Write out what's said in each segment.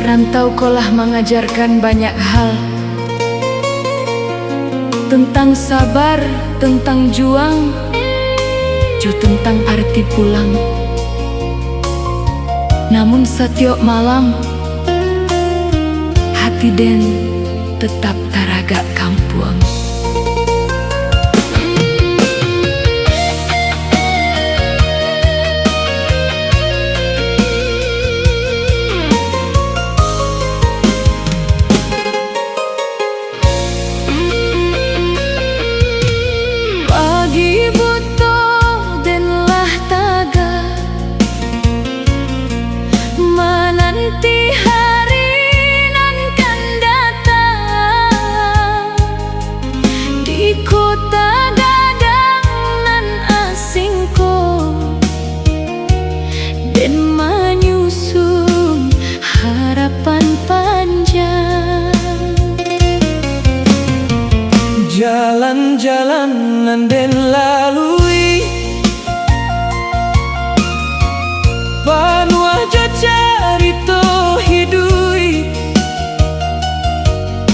Rantau kolah mengajarkan banyak hal, tentang sabar, tentang juang, tentang arti pulang. Namun setiap malam hati den tetap taraga kampuang. Pagi buto den lah taga menanti hari nan kan datang di kota gadang nan asingko, den menyusun harapan panjang. Jalan-jalan nan den lalui penuh aja cerita hidui,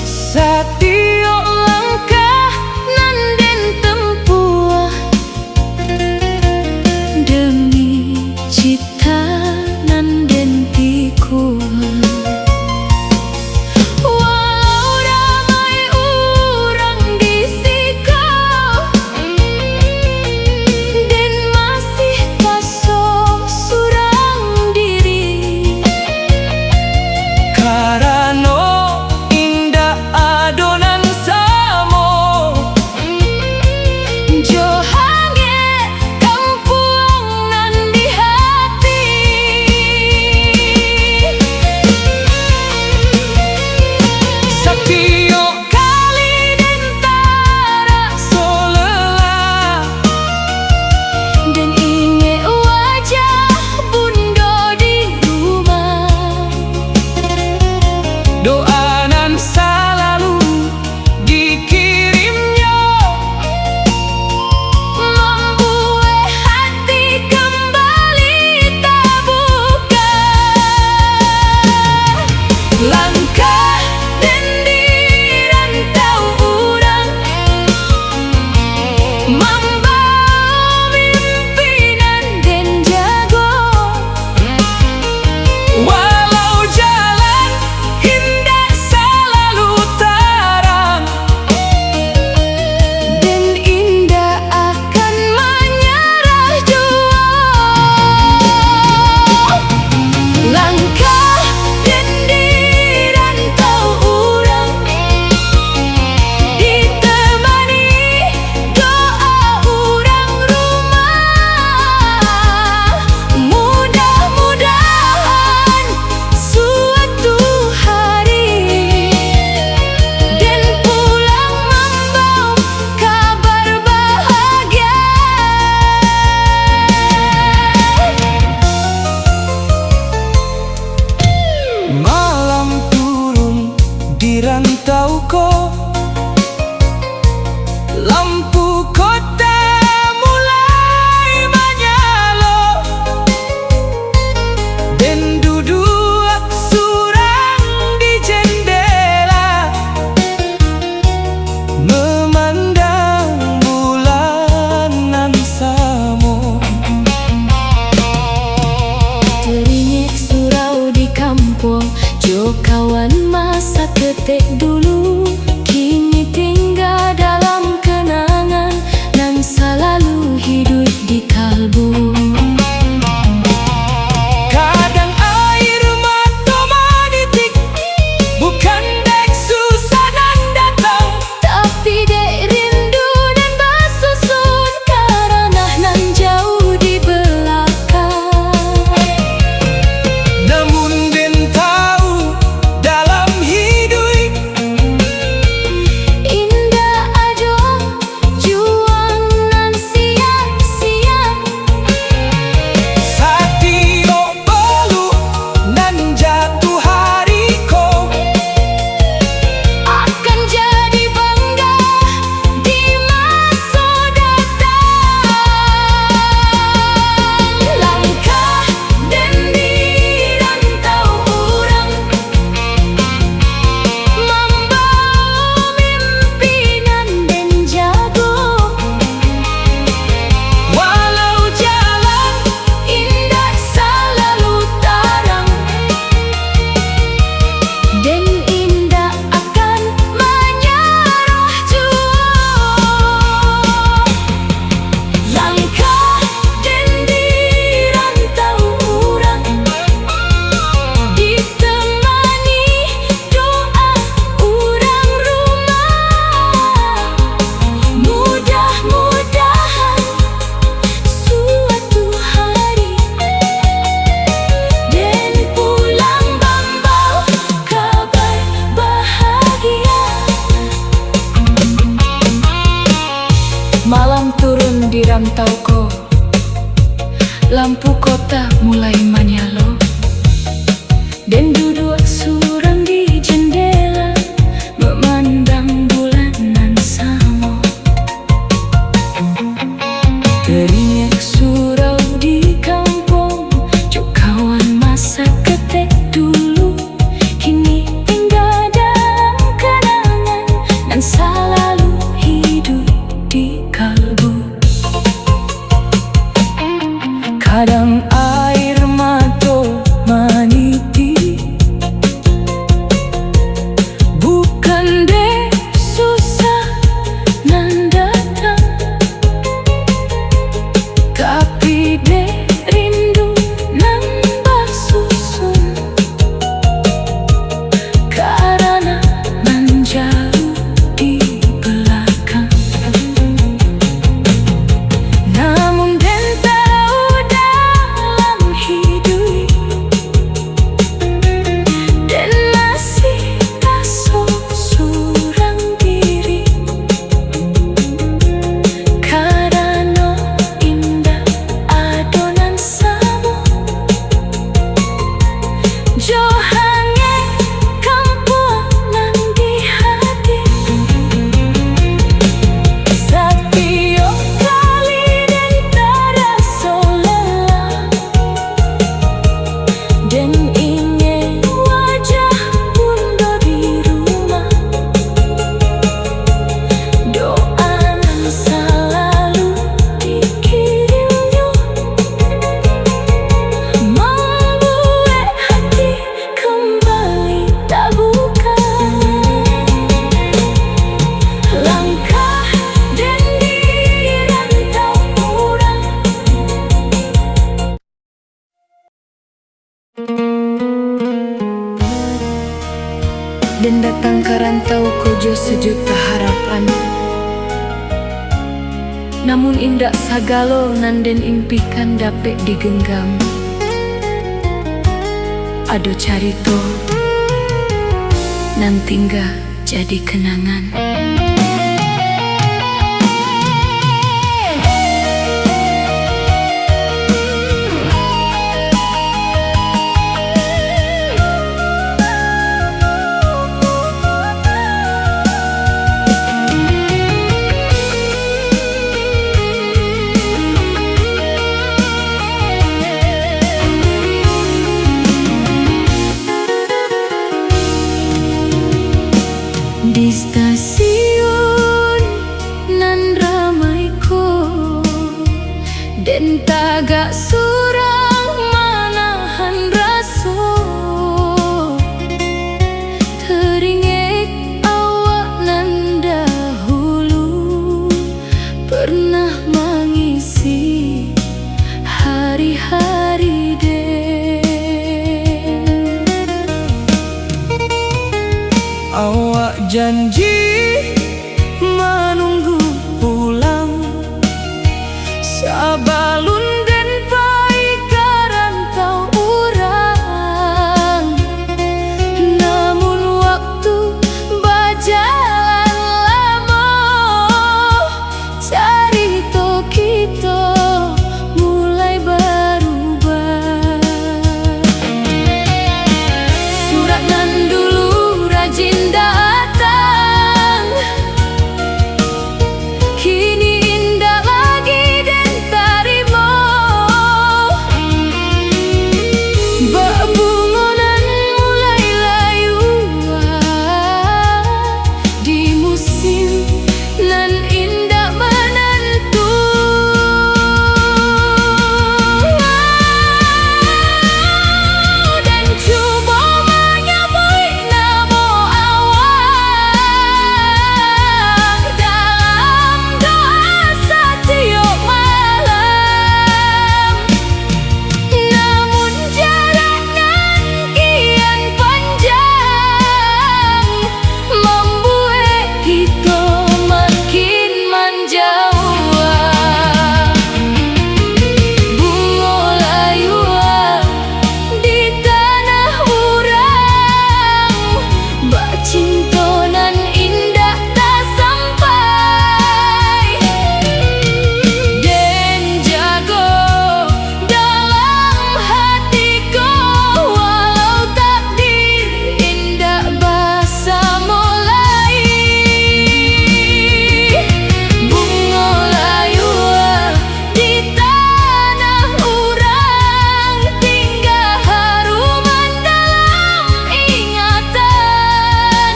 Satiap langkah nan den tempuh demi cita nan den pikul. Walau ramai urang di siko, den masih paso surang diri. karano indah adonan samo Johange kampung nan di hati. Setiap Kali den tara solelah dan inge wajah bundo di rumah. doa nan selalu dikirimnya Membuat hati kembali terbuka. Langkah dan di rantau urang membawa mimpinan dan jago. walau jalan indah selalu terang, Dan indah akan menyerah jua. Langkah dan di rantau urang ditemani doa urang rumah. Mudah-mudahan suatu hari dan pulang membawa kabar bahagia. malam turun di rantauku, lampu kota mulai menyala, dan duduk surang di jendela memandang bulanan samo. Teringat surau di kampung, jo kawan masa ketek dulu, kini tinggal dalam kenangan nan selalu hidup di kalbu. Kadang air mata menitik, bukan dek susah nan datang, Tapi dek rindu dan basusun karena nan jauh di belakang. namun den tahu dalam hidup Dan datang ke rantau kojo sejuta harapan. Namun indak sagalo nanden impikan dapet digenggam. Ado carito nan tinggal jadi kenangan. Di stasiun nan ramai ko, den tagak surang manahan raso. Teringat awak nan dahulu pernah mengisi hari-hari den. Awak janji menunggu pulang sabalun den pai ka rantau urang. Namun waktu berjalan lama, carito kita mulai berubah. Surat nan dulu rajin datang, kini indah lagi dan tarimo. Bebungonan mulai layuan di musim nan indah menentu. Dan cuba menyambut namo awak dalam doa setiap malam. Namun jarak nan kian panjang membuat kita makin menjauh. Bunga layuan di tanah urang, bak cinta nan indah tak sampai. Den jago dalam hatiku, walau takdir indah basa mulai. Bunga layuan di tanah urang, tinggal haruman dalam ingatan.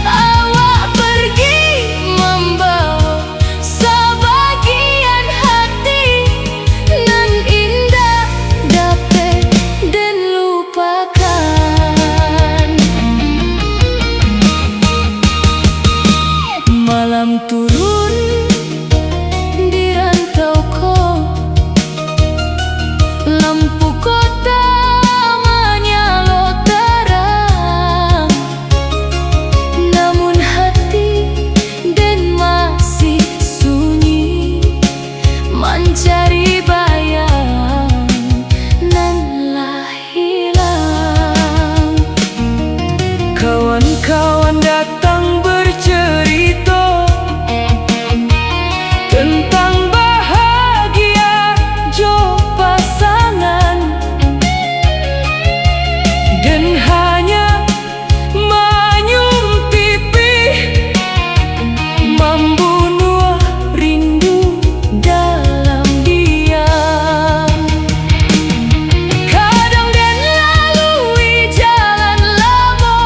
Awak pergi membawa sebagian hati nan indah dapat dan lupakan. Malam turun di rantau ko, lampu kota menyala terang. Namun hati dan masih sunyi mencari bayang nan lah hilang. Kawan-kawan datang bercerita tentang bahagia jo pasangan, dan hanya manyum pipi membunuh rindu dalam diam. Kadang dan lalui jalan lama,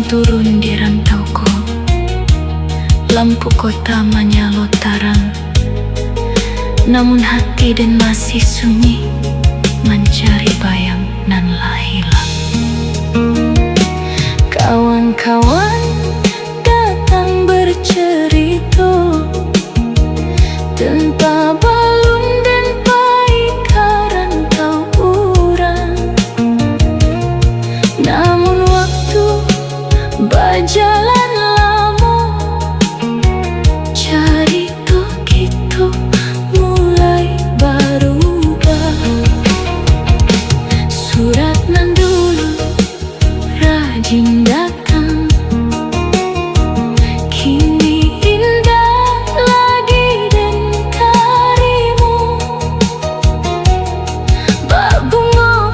turun di rantauku. Lampu kota menyala tarang, namun hati dan masih sunyi, mencari bayang nan lah hilang. Kawan-kawan datang bercerita tentang balun dan paika rantau urang. Namun waktu berjalan lama, cerita kita mulai berubah. Surat nan dulu rajin datang, kini indah lagi dan tarimu. Bak bunga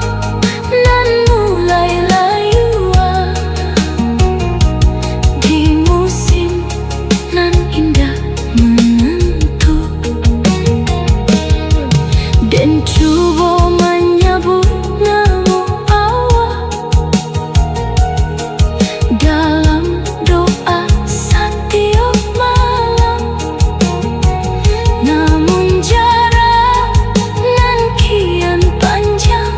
nan mulai layuan di musim nan indah menentu, dan cuba menyebut nama Allah dalam doa setiap malam. Namun jarak nan kian panjang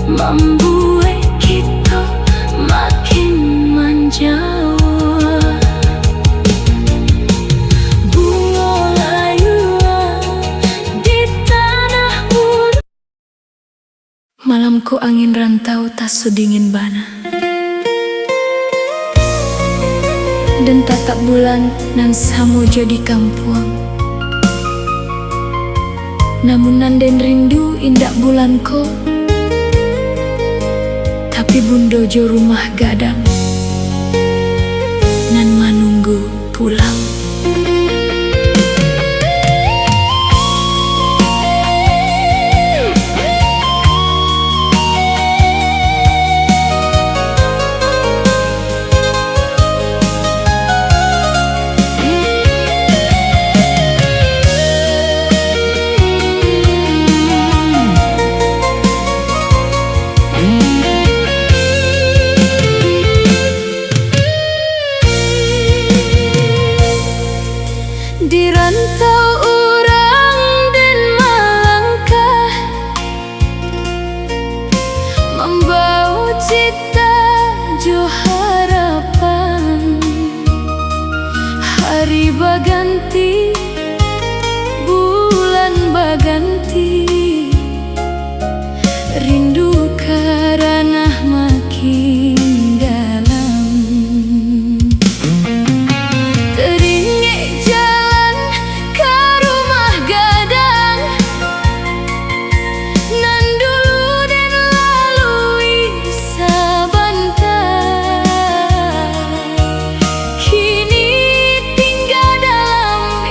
membuat kita makin menjauh. Bunga layuan di tanah bulu. Malamku angin rantau tak sedingin bana, dan tatap bulan nan samo jadi kampuang. Namun nanden rindu indak bulanku, tapi bundo jo rumah gadang nan menunggu pulang. Di rantau orang dan melangkah, membawa cita jo harapan. Hari berganti, bulan berganti, rindu karena makin dalam. Teringat jalan ke rumah gadang nan dulu dan lalui sebentar, kini tinggal dalam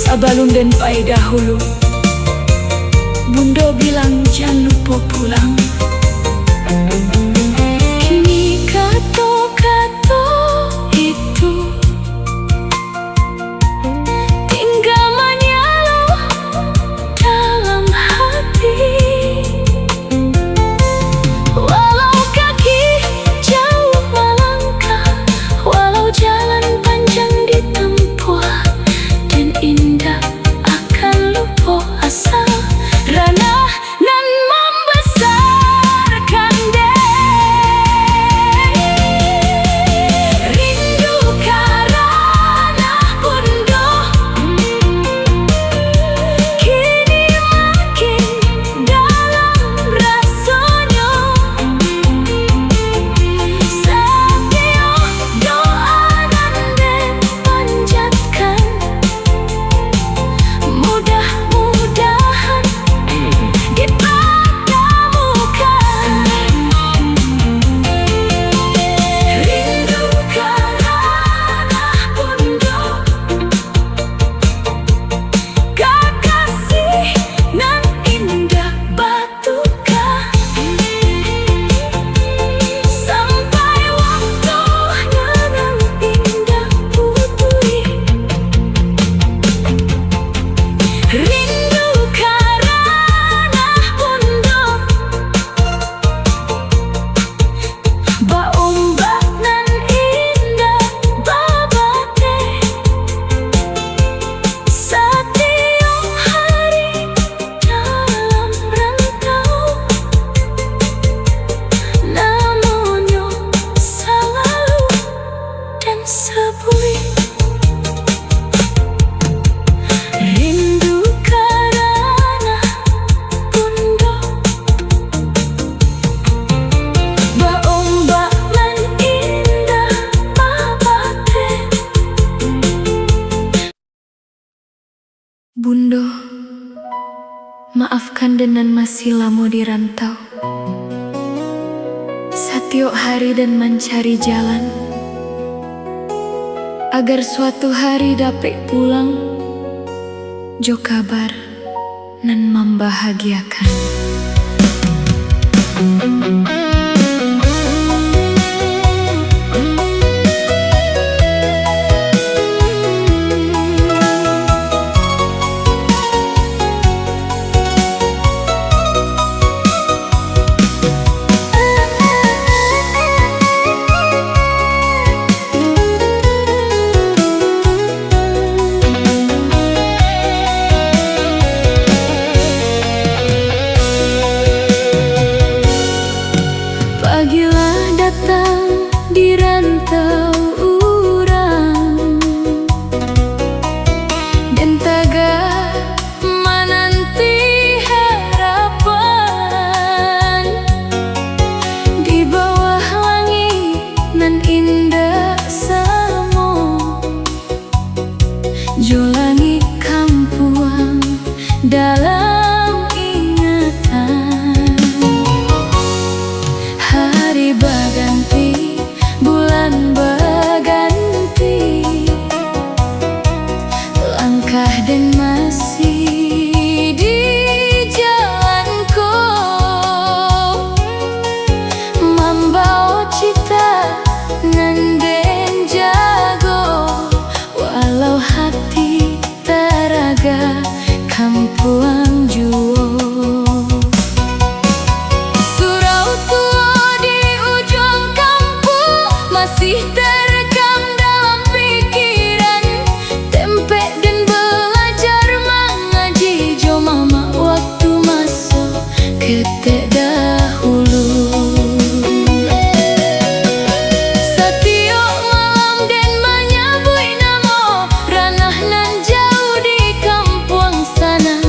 sabalun dan pai dahulu. Bunda bilang jangan lupa pulang. Kini kata-kata itu tinggal menyala dalam hati. Walau kaki jauh melangkah, walau jalan panjang ditempuh, dan indah akan lupa asal ranah nan membesarkan rindu karena bunda. Kini makin dalam rasanya. Setiap doa nan dipanjatkan, mudah-mudahan dipertemukan. Rindu karena bunda, kekasih nan indah batukan. Sampai waktunya nan indah putui. Rindu karena bunda, baombak nan indah babate. Setiap hari dalam rantau, namunnya selalu dan sebui. Rindu karena bunda, baombak nan indah babate. Bunda, maafkan Denan masih lama di rantau. Setiap hari dan mencari jalan, agar suatu hari dapat pulang. Jo kabar nan membahagiakan. Pagilah datang di rantau urang, dan taga menanti harapan. Di bawah langit nan indah samo, jo langit kampuang dalam ingatan. Hari berganti, bulan berganti, langkah dan masih di jalanku, membawa cita nan den jago. Walau hati teraga kampuang juo. Masih terekam dalam pikiran, tempe dan belajar mengaji jo mama waktu masuk ketek dahulu. Setiap malam dan menyebut nama ranah nan jauh di kampung sana.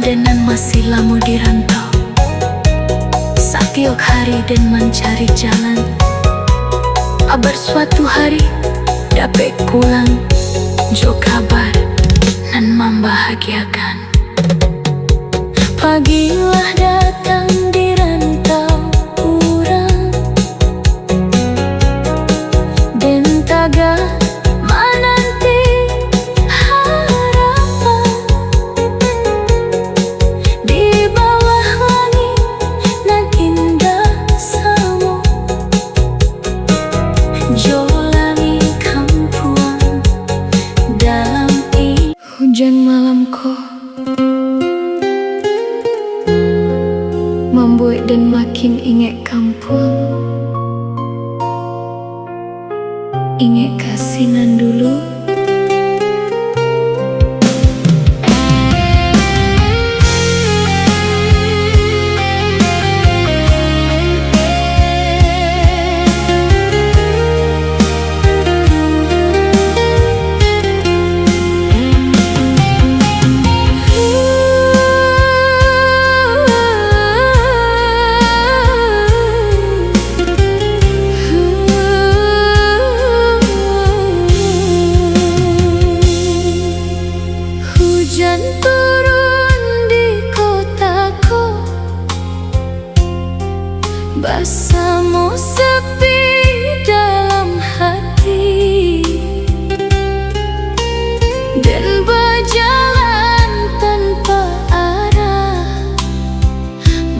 denan masih lama di rantau. Setiap hari dan mencari jalan, abar suatu hari dapat pulang, jo kabar nan membahagiakan. Pagilah datang di rantau urang, dan taga menanti harapan. Di bawah langit nan indah samo, jolami kampuang dalam hujan malamku membuat dan makin ingat kampung, ingat kasinan dulu. Hujan turun di kotaku, basamu sepi dalam hati, dan berjalan tanpa arah,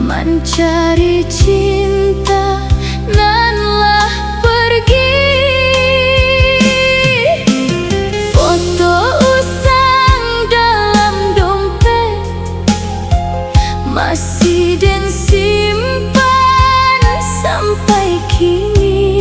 mencari cinta nanlah pergi. Foto masih dan simpan sampai kini.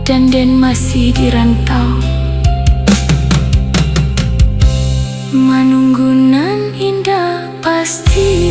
dan Den masih di rantau. Manunggunan indah pasti